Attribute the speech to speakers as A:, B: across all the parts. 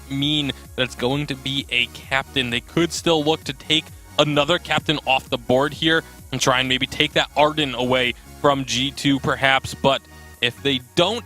A: mean that it's going to be a captain. They could still look to take another captain off the board here and try and maybe take that Arden away from G2 perhaps, but if they don't,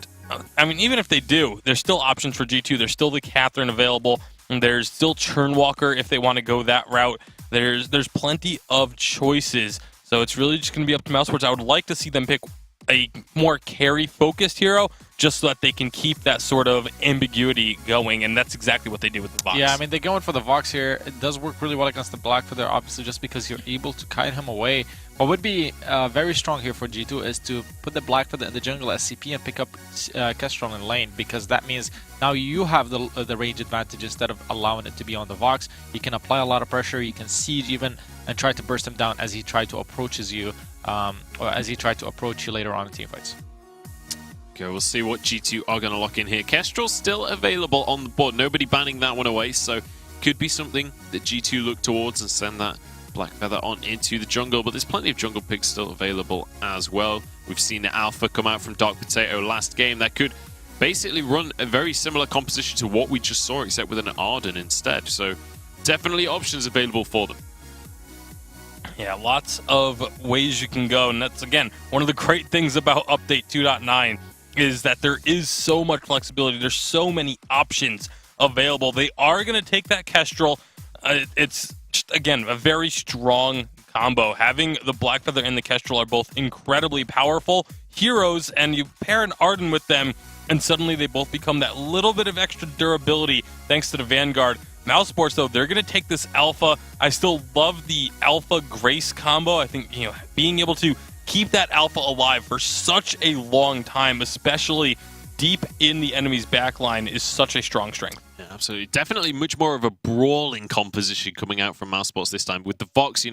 A: I mean, even if they do, there's still options for G2. There's still the Catherine available, and there's still Churnwalker if they want to go that route. There's plenty of choices, so it's really just going to be up to Mousesports. I would like to see them pick a more carry-focused hero, just so that they can keep that sort of ambiguity going, and that's exactly what they do with the Vox.
B: Yeah, I mean, they're going for the Vox here. It does work really well against the Blackfeather, obviously, just because you're able to kite him away. What would be very strong here for G2 is to put the Blackfeather in the jungle as CP and pick up Kestrel in lane, because that means now you have the range advantage instead of allowing it to be on the Vox. You can apply a lot of pressure, you can siege even, and try to burst him down as he tried to approaches you, or as he tried to approach you later on in teamfights.
C: Okay, we'll see what G2 are going to lock in here. Kestrel's still available on the board. Nobody banning that one away, so could be something that G2 look towards and send that Blackfeather on into the jungle, but there's plenty of jungle picks still available as well. We've seen the Alpha come out from Dark Potato last game that could basically run a very similar composition to what we just saw, except with an Arden instead. So definitely options available for them.
A: Yeah, lots of ways you can go, and that's, again, one of the great things about Update 2.9 is that there is so much flexibility. There's so many options available. They are going to take that Kestrel. It's just, again, a very strong combo. Having the Blackfeather and the Kestrel are both incredibly powerful heroes, and you pair an Arden with them, and suddenly they both become that little bit of extra durability thanks to the Vanguard. Mousesports, though, they're going to take this Alpha. I still love the Alpha Grace combo. I think, being able to keep that Alpha alive for such a long time, especially deep in the enemy's backline, is such a strong strength.
C: Yeah, absolutely. Definitely much more of a brawling composition coming out from Mousesports this time. With the Vox,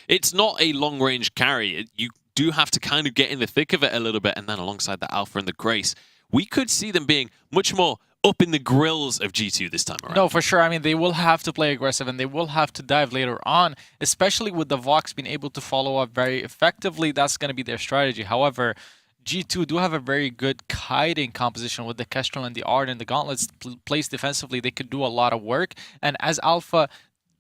C: it's not a long-range carry. You do have to kind of get in the thick of it a little bit, and then alongside the Alpha and the Grace, we could see them being much more up in the grills of G2 this time around.
B: No, for sure. I mean, they will have to play aggressive, and they will have to dive later on, especially with the Vox being able to follow up very effectively. That's going to be their strategy. However, G2 do have a very good kiting composition with the Kestrel and the Arden. The Gauntlets placed defensively, they could do a lot of work. And as Alpha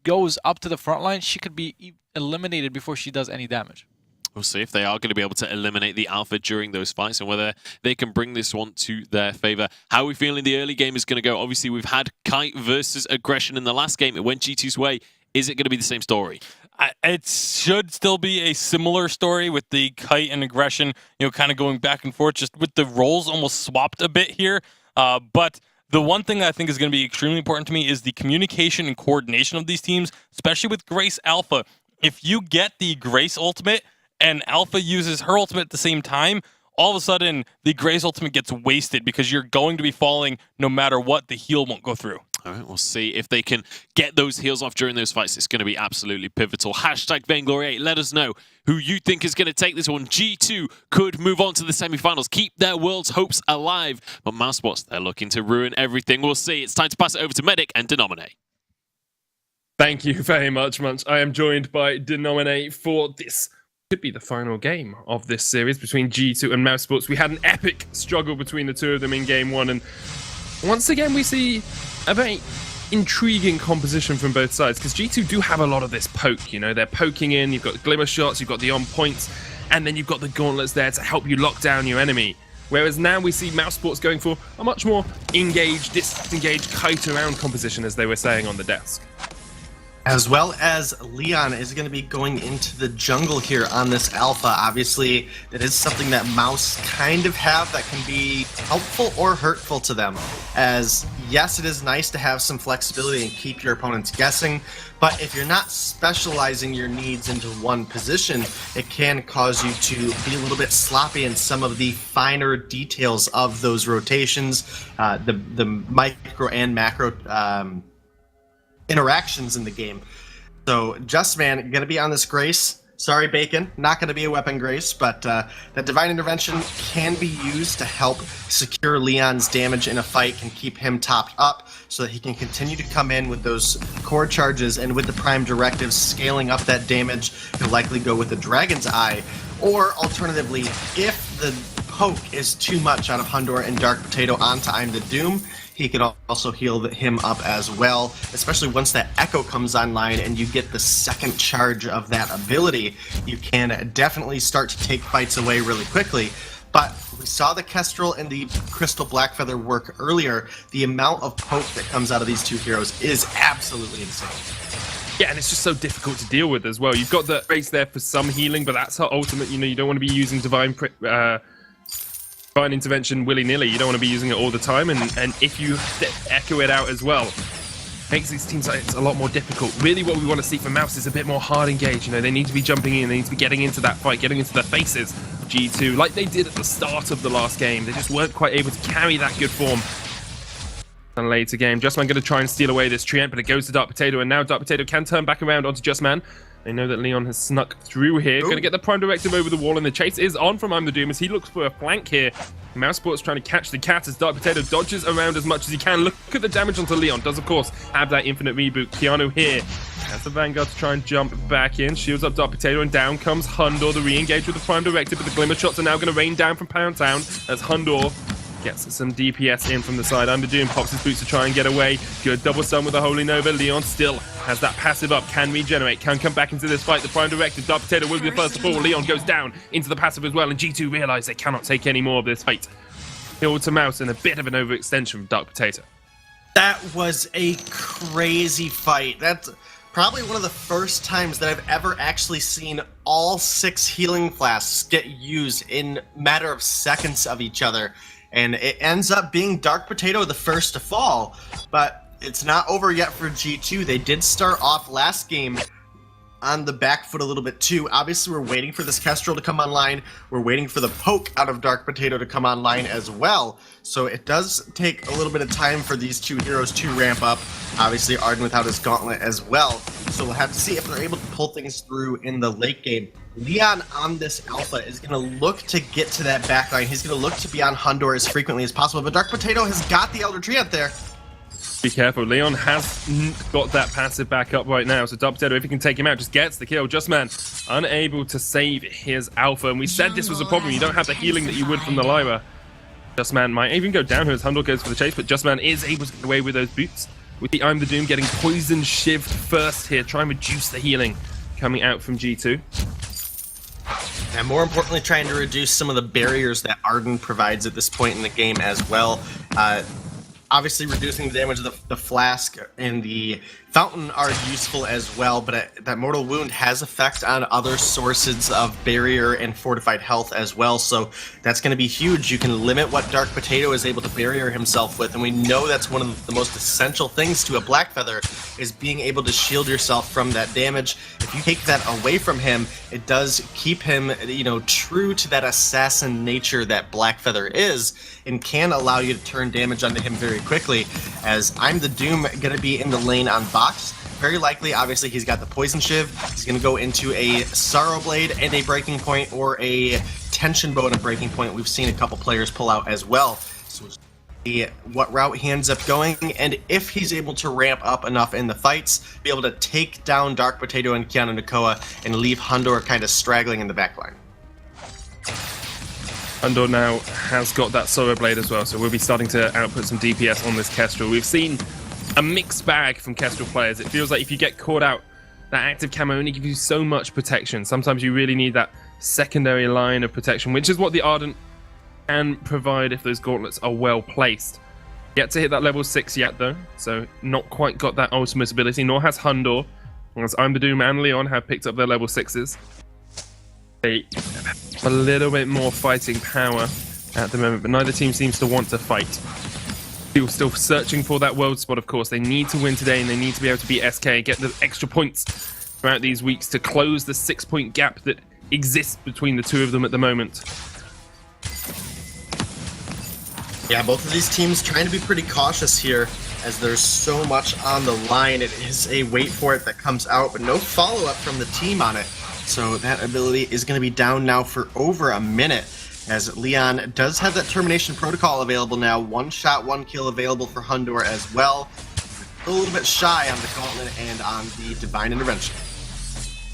B: goes up to the front line, she could be eliminated before she does any damage.
C: We'll see if they are going to be able to eliminate the Alpha during those fights and whether they can bring this one to their favor. How we feeling the early game is going to go? Obviously, we've had Kite versus Aggression in the last game. It went G2's way. Is it going to be the same story?
A: It should still be a similar story with the Kite and Aggression, kind of going back and forth, just with the roles almost swapped a bit here. But the one thing that I think is going to be extremely important to me is the communication and coordination of these teams, especially with Grace Alpha. If you get the Grace ultimate and Alpha uses her ultimate at the same time, all of a sudden the Grace ultimate gets wasted because you're going to be falling no matter what. The heal won't go through.
C: All right, we'll see if they can get those heals off during those fights. It's going to be absolutely pivotal. Hashtag Vainglory 8. Let us know who you think is going to take this one. G2 could move on to the semifinals, keep their world's hopes alive. But Mousesports, they're looking to ruin everything. We'll see. It's time to pass it over to Medic and Denominate.
D: Thank you very much, Munch. I am joined by Denominate for this. Could be the final game of this series between G2 and Mousesports. We had an epic struggle between the two of them in game one, and once again we see a very intriguing composition from both sides, because G2 do have a lot of this poke, they're poking in, you've got glimmer shots, you've got the on points, and then you've got the gauntlets there to help you lock down your enemy. Whereas now we see Mousesports going for a much more engaged, disengaged, kite around composition, as they were saying on the desk.
E: As well as Leon is going to be going into the jungle here on this Alpha. Obviously, that is something that Mouse kind of have that can be helpful or hurtful to them. As, yes, it is nice to have some flexibility and keep your opponents guessing, but if you're not specializing your needs into one position, it can cause you to be a little bit sloppy in some of the finer details of those rotations, the micro and macro interactions in the game. So Justman gonna be on this Grace. Sorry, Bacon, not gonna be a weapon Grace, but that Divine Intervention can be used to help secure Leon's damage in a fight, can keep him topped up so that he can continue to come in with those core charges, and with the Prime Directives scaling up that damage, he'll likely go with the Dragon's Eye. Or alternatively, if the poke is too much out of Hundor and Dark Potato onto I'm the Doom, he can also heal him up as well, especially once that Echo comes online and you get the second charge of that ability. You can definitely start to take fights away really quickly. But we saw the Kestrel and the Crystal Blackfeather work earlier. The amount of poke that comes out of these two heroes is absolutely insane.
D: Yeah, and it's just so difficult to deal with as well. You've got the race there for some healing, but that's her ultimate. You know, you don't want to be using divine intervention willy-nilly. You don't want to be using it all the time, and if you echo it out as well, makes these teams like it's a lot more difficult. Really what we want to see from Mouse is a bit more hard engage. You know, they need to be jumping in, they need to be getting into that fight, getting into the faces of G2, like they did at the start of the last game. They just weren't quite able to carry that good form. And later game, Justman going to try and steal away this treant, but it goes to Dark Potato, and now Dark Potato can turn back around onto Justman. They know that Leon has snuck through here. Going to get the Prime Directive over the wall, and the chase is on from I'm the Doom as he looks for a flank here. Mousesports trying to catch the cat as Dark Potato dodges around as much as he can. Look at the damage onto Leon. Does, of course, have that infinite reboot. Keanu here has the Vanguard to try and jump back in. Shields up Dark Potato, and down comes Hundor. The re-engage with the Prime Directive, but the Glimmer Shots are now going to rain down from Pound Town as Hundor gets some DPS in from the side. I'm the Doom pops his boots to try and get away. Good double stun with the Holy Nova. Leon still has that passive up, can regenerate, can come back into this fight. The Prime Directive, Dark Potato will be the first to fall. Leon goes down into the passive as well, and G2 realise they cannot take any more of this fight. Hill to Mouse, and a bit of an overextension from Dark Potato.
E: That was a crazy fight. That's probably one of the first times that I've ever actually seen all 6 healing flasks get used in a matter of seconds of each other. And it ends up being Dark Potato the first to fall, but it's not over yet for G2. They did start off last game on the back foot a little bit too. Obviously, we're waiting for this Kestrel to come online. We're waiting for the poke out of Dark Potato to come online as well. So it does take a little bit of time for these two heroes to ramp up. Obviously, Arden without his gauntlet as well. So we'll have to see if they're able to pull things through in the late game. Leon on this alpha is going to look to get to that backline. He's going to look to be on Hundor as frequently as possible, but Dark Potato has got the Elder Treant there.
D: Be careful, Leon has got that passive back up right now, so Dark Potato, if he can take him out, just gets the kill. Justman unable to save his alpha, and we said this was a problem. You don't have the healing that you would from the Lyra. Justman might even go down here as Hundor goes for the chase, but Justman is able to get away with those boots. With the I'm the Doom getting poison shivved first here, try and reduce the healing coming out from G2.
E: And more importantly, trying to reduce some of the barriers that Arden provides at this point in the game as well. Obviously, reducing the damage of the flask and the fountain are useful as well, but that mortal wound has effect on other sources of barrier and fortified health as well, so that's going to be huge. You can limit what Dark Potato is able to barrier himself with, and we know that's one of the most essential things to a Blackfeather, is being able to shield yourself from that damage. If you take that away from him, it does keep him, you know, true to that assassin nature that Blackfeather is, and can allow you to turn damage onto him very quickly, as I'm the Doom going to be in the lane on box. Very likely, obviously, he's got the Poison Shiv. He's going to go into a Sorrow Blade and a Breaking Point, or a Tension Bow and a Breaking Point. We've seen a couple players pull out as well. So we'll see what route he ends up going, and if he's able to ramp up enough in the fights, be able to take down Dark Potato and Keanu Nakoa and leave Hundor kind of straggling in the backline.
D: Hundor now has got that Sorrow Blade as well, so we'll be starting to output some DPS on this Kestrel. We've seen a mixed bag from Kestrel players. It feels like if you get caught out, that active camo only gives you so much protection. Sometimes you really need that secondary line of protection, which is what the Ardent can provide if those gauntlets are well placed. Yet to hit that level 6 yet though, so not quite got that ultimate ability, nor has Hundor, as I'm the Doom and Leon have picked up their level 6s. They have a little bit more fighting power at the moment, but neither team seems to want to fight. Still searching for that world spot, of course. They need to win today, and they need to be able to beat SK, get the extra points throughout these weeks to close the 6-point gap that exists between the two of them at the moment.
E: Yeah, both of these teams trying to be pretty cautious here, as there's so much on the line. It is a wait for it that comes out, but no follow-up from the team on it. So that ability is going to be down now for over a minute, as Leon does have that Termination Protocol available now. 1 shot, 1 kill available for Hundor as well. A little bit shy on the Gauntlet and on the Divine Intervention.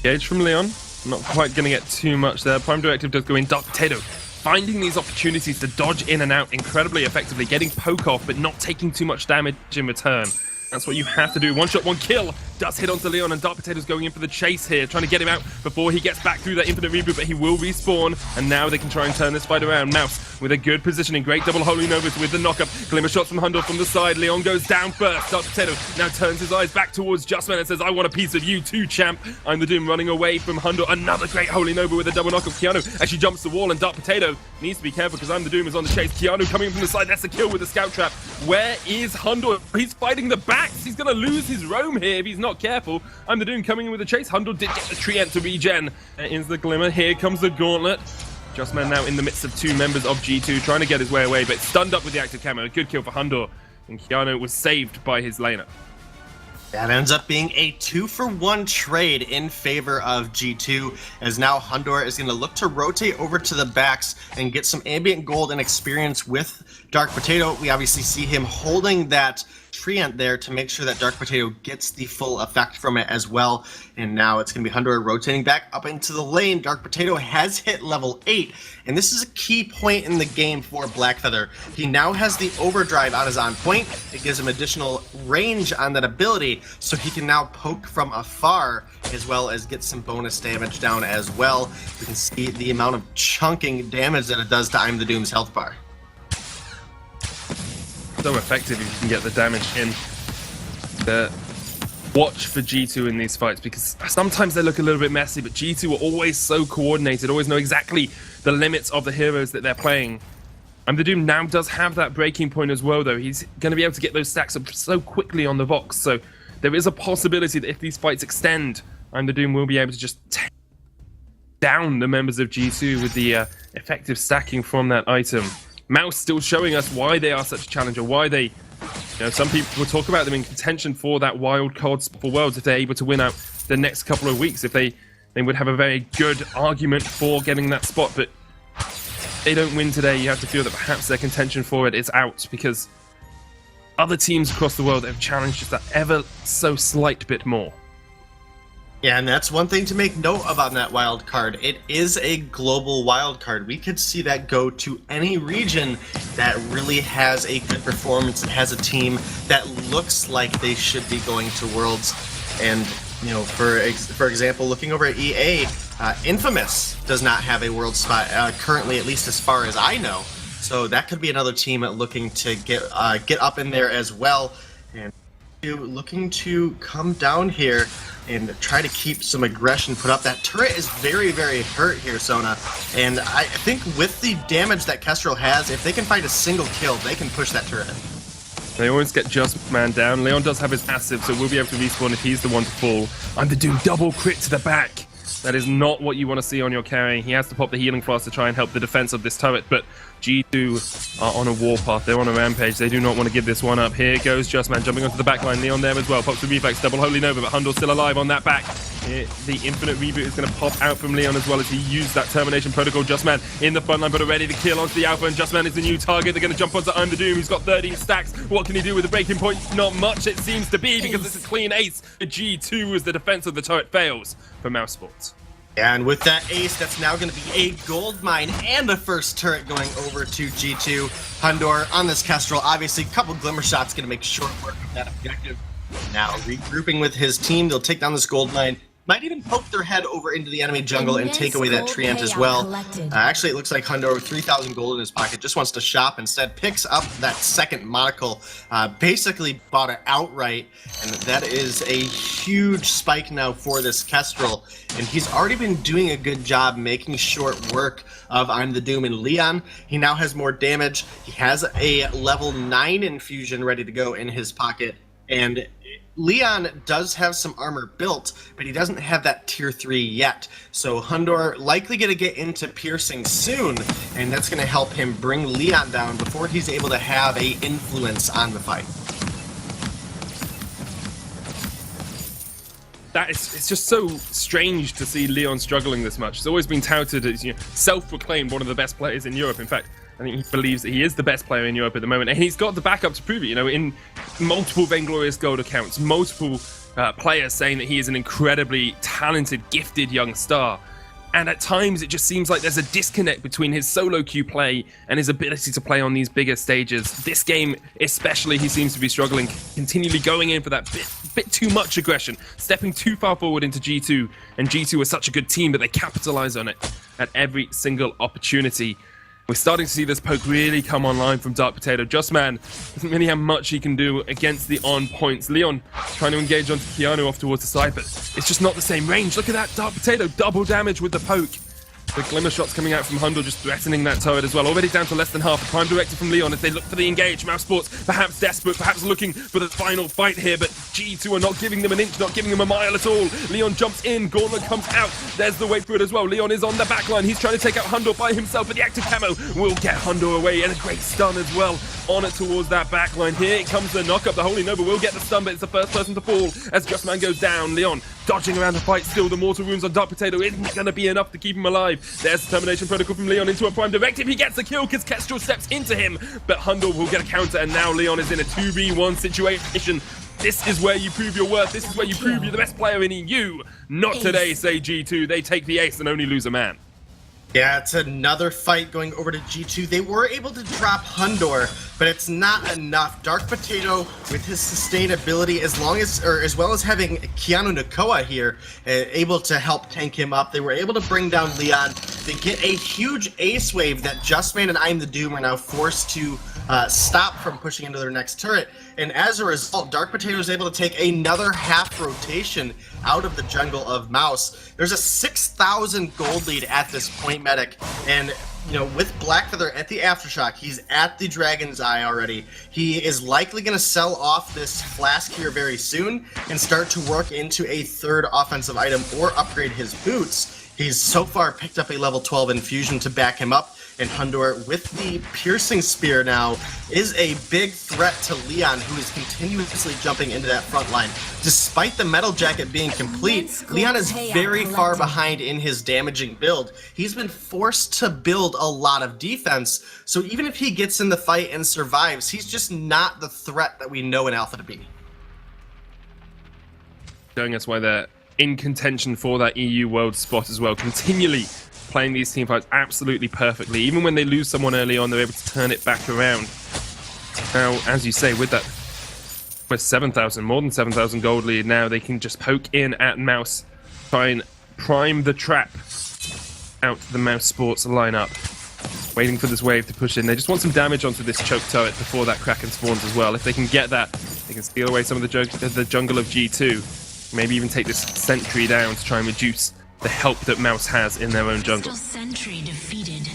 D: Gauge from Leon. Not quite going to get too much there. Prime Directive does go in. Dark Potato finding these opportunities to dodge in and out incredibly effectively, getting poke off, but not taking too much damage in return. That's what you have to do. One shot, one kill. Does hit onto Leon, and Dark Potato's going in for the chase here, trying to get him out before he gets back through that infinite reboot, but he will respawn, and now they can try and turn this fight around. Mouse with a good positioning. Great double Holy Novas with the knockup. Glimmer shots from Hundor from the side. Leon goes down first. Dark Potato now turns his eyes back towards Justman and says, I want a piece of you too, champ. I'm the Doom running away from Hundor. Another great Holy Nova with a double knockup. Keanu actually jumps the wall, and Dark Potato needs to be careful because I'm the Doom is on the chase. Keanu coming from the side. That's a kill with the scout trap. Where is Hundor? He's fighting the backs. He's going to lose his roam here if he's not careful. I'm the Doom coming in with a chase. Hundor did get the Treant to regen. There is the Glimmer. Here comes the Gauntlet. Justman now in the midst of two members of G2 trying to get his way away, but stunned up with the active camo. A good kill for Hundor. And Keanu was saved by his laner.
E: That ends up being a 2-for-1 trade in favor of G2, as now Hundor is going to look to rotate over to the backs and get some ambient gold and experience with Dark Potato. We obviously see him holding that Treant there to make sure that Dark Potato gets the full effect from it as well. And now it's going to be Hundor rotating back up into the lane. Dark Potato has hit level 8, and this is a key point in the game for Blackfeather. He now has the overdrive on his on point. It gives him additional range on that ability, so he can now poke from afar as well as get some bonus damage down as well. We can see the amount of chunking damage that it does to I'm the Doom's health bar.
D: So effective if you can get the damage in. The watch for G2 in these fights, because sometimes they look a little bit messy, but G2 are always so coordinated, always know exactly the limits of the heroes that they're playing. And the Doom now does have that breaking point as well, though. He's going to be able to get those stacks up so quickly on the Vox, so there is a possibility that if these fights extend, I'm the Doom will be able to just take down the members of G2 with the effective stacking from that item. Mouse still showing us why they are such a challenger, why they, some people will talk about them in contention for that wild card for Worlds if they're able to win out the next couple of weeks. If they would have a very good argument for getting that spot, but if they don't win today, you have to feel that perhaps their contention for it is out, because other teams across the world have challenged just that ever so slight bit more.
E: Yeah, and that's one thing to make note about that wild card. It is a global wild card. We could see that go to any region that really has a good performance and has a team that looks like they should be going to Worlds. And for example, looking over at EA, Infamous does not have a World spot currently, at least as far as I know. So that could be another team looking to get up in there as well, and looking to come down here and try to keep some aggression put up. That turret is very, very hurt here, Sona. And I think with the damage that Kestrel has, if they can find a single kill, they can push that turret.
D: They always get just man down. Leon does have his passive, so we'll be able to respawn if he's the one to fall. I'm the Doom double crit to the back. That is not what you want to see on your carry. He has to pop the healing flask to try and help the defense of this turret, but G2 are on a warpath. They're on a rampage. They do not want to give this one up. Here goes Justman jumping onto the backline. Leon there as well. Pops the reflex. Double Holy Nova, but Hundor's still alive on that back. The infinite reboot is going to pop out from Leon as well as he used that termination protocol. Justman in the front line, but already the kill onto the Alpha, and Justman is the new target. They're going to jump onto I'm the Doom. He's got 13 stacks. What can he do with the breaking point? Not much, it seems to be, because it's a clean ace. G2 as the defense of the turret fails for Mousesports.
E: And with that ace, that's now going to be a gold mine and the first turret going over to G2. Hundor on this Kestrel, obviously a couple glimmer shots going to make short work of that objective. Now regrouping with his team, they'll take down this gold mine. Might even poke their head over into the enemy jungle and take away that Treant as well. Actually, it looks like Hundor with 3,000 gold in his pocket just wants to shop. Instead, picks up that second monocle, basically bought it outright, and that is a huge spike now for this Kestrel. And he's already been doing a good job making short work of I'm the Doom and Leon. He now has more damage. He has a level 9 infusion ready to go in his pocket, and Leon does have some armor built, but he doesn't have that tier 3 yet. So Hundor likely going to get into piercing soon, and that's going to help him bring Leon down before he's able to have a influence on the fight.
D: It's just so strange to see Leon struggling this much. He's always been touted as self-proclaimed one of the best players in Europe. In fact, I think he believes that he is the best player in Europe at the moment, and he's got the backup to prove it. In multiple Vainglorious Gold accounts, multiple players saying that he is an incredibly talented, gifted young star. And at times, it just seems like there's a disconnect between his solo queue play and his ability to play on these bigger stages. This game, especially, he seems to be struggling, continually going in for that bit too much aggression, stepping too far forward into G2. And G2 are such a good team that they capitalize on it at every single opportunity. We're starting to see this poke really come online from Dark Potato. Justman doesn't really have much he can do against the on points. Leon trying to engage onto Keanu off towards the side, but it's just not the same range. Look at that Dark Potato, double damage with the poke. The glimmer shots coming out from Hundle, just threatening that turret as well. Already down to less than half. A prime directive from Leon as they look for the engage. Mousesports perhaps desperate, perhaps looking for the final fight here, but G2 are not giving them an inch, not giving them a mile at all. Leon jumps in, Gauntlet comes out. There's the wait for it as well. Leon is on the back line. He's trying to take out Hundle by himself, but the active camo will get Hundle away, and a great stun as well on it towards that back line. Here comes the knockup. The Holy Nova will get the stun, but it's the first person to fall as Justman goes down. Leon dodging around the fight still. The mortal wounds on Dark Potato isn't going to be enough to keep him alive. There's the termination protocol from Leon into a prime directive. He gets the kill because Kestrel steps into him, but Hundle will get a counter, and now Leon is in a 2v1 situation. This is where you prove your worth. This is where you prove you're the best player in EU. Not today, say G2. They take the ace and only lose a man.
E: Yeah, it's another fight going over to G2. They were able to drop Hundor, but it's not enough. Dark Potato, with his sustainability, as well as having Keanu Nakoa here, able to help tank him up. They were able to bring down Leon. They get a huge ace wave that Justman and I'm the Doom are now forced to stop from pushing into their next turret. And as a result, Dark Potato is able to take another half rotation out of the jungle of Mouse. There's a 6,000 gold lead at this point, Medic, and with Blackfeather at the Aftershock, he's at the Dragon's Eye already. He is likely going to sell off this flask here very soon and start to work into a third offensive item or upgrade his boots. He's so far picked up a level 12 infusion to back him up, and Hundor, with the piercing spear now, is a big threat to Leon, who is continuously jumping into that front line. Despite the metal jacket being complete, Leon is very far behind in his damaging build. He's been forced to build a lot of defense, so even if he gets in the fight and survives, he's just not the threat that we know in Alpha to be.
D: Showing us why they're in contention for that EU world spot as well, continually playing these team fights absolutely perfectly. Even when they lose someone early on, they're able to turn it back around. Now, as you say, with that, with 7,000, more than 7,000 gold lead now, they can just poke in at Mouse, try and prime the trap out the Mousesports lineup. Waiting for this wave to push in. They just want some damage onto this choke turret before that Kraken spawns as well. If they can get that, they can steal away some of the jungle of G2. Maybe even take this sentry down to try and reduce the help that Mouse has in their own jungle.
F: Sentry defeated.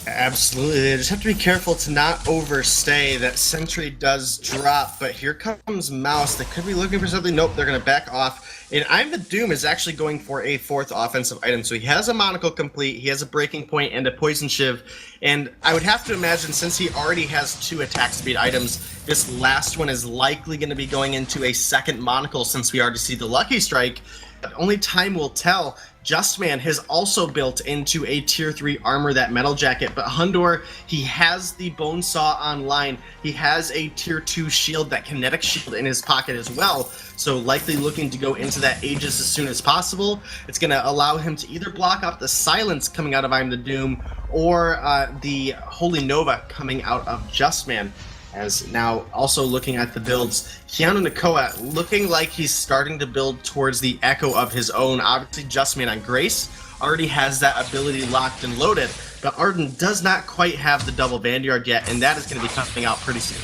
E: Absolutely, they just have to be careful to not overstay. That sentry does drop, but here comes Mouse. They could be looking for something. Nope, they're going to back off. And I'm the Doom is actually going for a fourth offensive item. So he has a monocle complete, he has a breaking point, and a poison shiv. And I would have to imagine, since he already has 2 attack speed items, this last one is likely going to be going into a second monocle, since we already see the Lucky Strike. But only time will tell. Justman has also built into a tier 3 armor that metal jacket, but Hundor, he has the bone saw online. He has a tier 2 shield, that kinetic shield, in his pocket as well. So likely looking to go into that Aegis as soon as possible. It's going to allow him to either block off the silence coming out of I'm the Doom or the Holy Nova coming out of Justman. As now also looking at the builds, Keanu Nakoa looking like he's starting to build towards the echo of his own. Obviously, Justman on Grace already has that ability locked and loaded, but Arden does not quite have the double Vanguard yet, and that is going to be coming out pretty soon.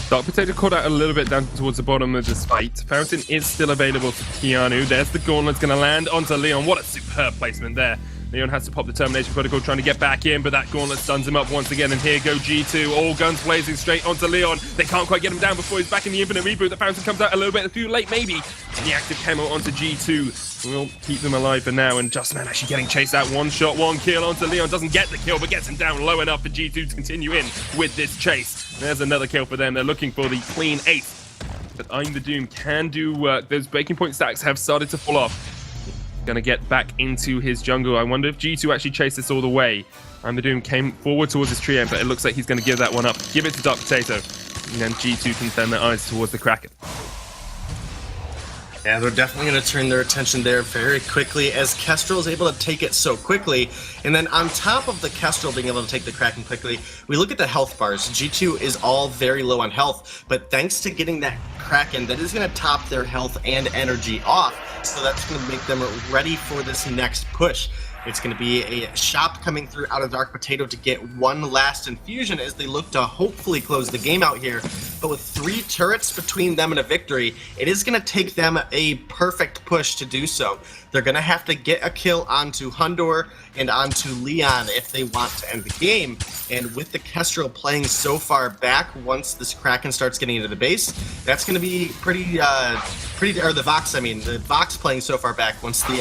D: Dark Potato caught out a little bit down towards the bottom of this fight. Fountain is still available to Keanu. There's the Gauntlet's going to land onto Leon. What a superb placement there. Leon has to pop the termination protocol, trying to get back in, but that Gauntlet stuns him up once again, and here go G2, all guns blazing straight onto Leon. They can't quite get him down before he's back in the infinite reboot. The Fountain comes out a little bit too late, maybe. And the active camo onto G2 will keep them alive for now, and Justman actually getting chased out. 1 shot, 1 kill onto Leon. Doesn't get the kill, but gets him down low enough for G2 to continue in with this chase. There's another kill for them. They're looking for the clean ace, but I'm the Doom can do work. Those breaking point stacks have started to fall off. Going to get back into his jungle. I wonder if G2 actually chased this all the way. I'm the Doom came forward towards his tree, but it looks like he's going to give that one up. Give it to Dark Potato. And then G2 can turn their eyes towards the Kraken.
E: Yeah, they're definitely going to turn their attention there very quickly as Kestrel is able to take it so quickly. And then on top of the Kestrel being able to take the Kraken quickly, we look at the health bars. G2 is all very low on health, but thanks to getting that Kraken, that is going to top their health and energy off. So that's going to make them ready for this next push. It's going to be a shop coming through out of Dark Potato to get one last infusion as they look to hopefully close the game out here. But with 3 turrets between them and a victory, it is going to take them a perfect push to do so. They're going to have to get a kill onto Hundor and onto Leon if they want to end the game. And with the Kestrel playing so far back, once this Kraken starts getting into the base, that's going to be pretty, or the Vox, I mean, the Vox playing so far back once the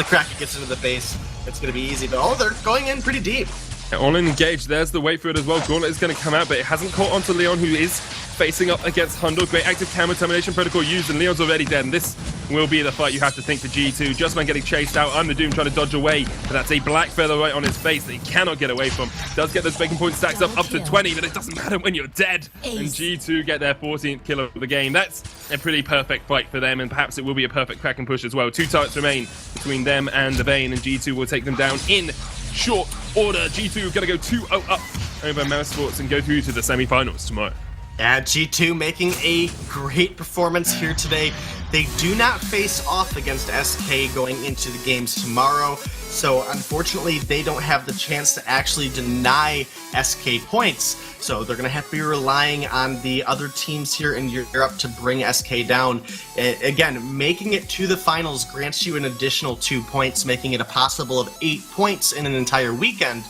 E: Kraken gets into the base, it's going to be easy. But they're going in pretty deep.
D: Yeah, all engaged. There's the wait for it as well. Gauntlet is going to come out, but it hasn't caught onto Leon, who is facing up against Hundor. Great active camera termination protocol used, and Leon's already dead. And this will be the fight you have to think for G2. Just man getting chased out. I'm the Doom trying to dodge away, but that's a black feather right on his face that he cannot get away from. Does get those breaking points stacked up to 20, but it doesn't matter when you're dead. And G2 get their 14th kill of the game. That's a pretty perfect fight for them, and perhaps it will be a perfect Kraken push as well. 2 turrets remain between them and the Vayne, and G2 will take them down in short order. G2 going to go 2-0 up over Mousesports and go through to the semi-finals tomorrow.
E: Yeah, G2 making a great performance here today. They do not face off against SK going into the games tomorrow, so unfortunately they don't have the chance to actually deny SK points. So they're going to have to be relying on the other teams here in Europe to bring SK down. Again, making it to the finals grants you an additional 2 points, making it a possible of 8 points in an entire weekend.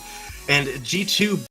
E: And G2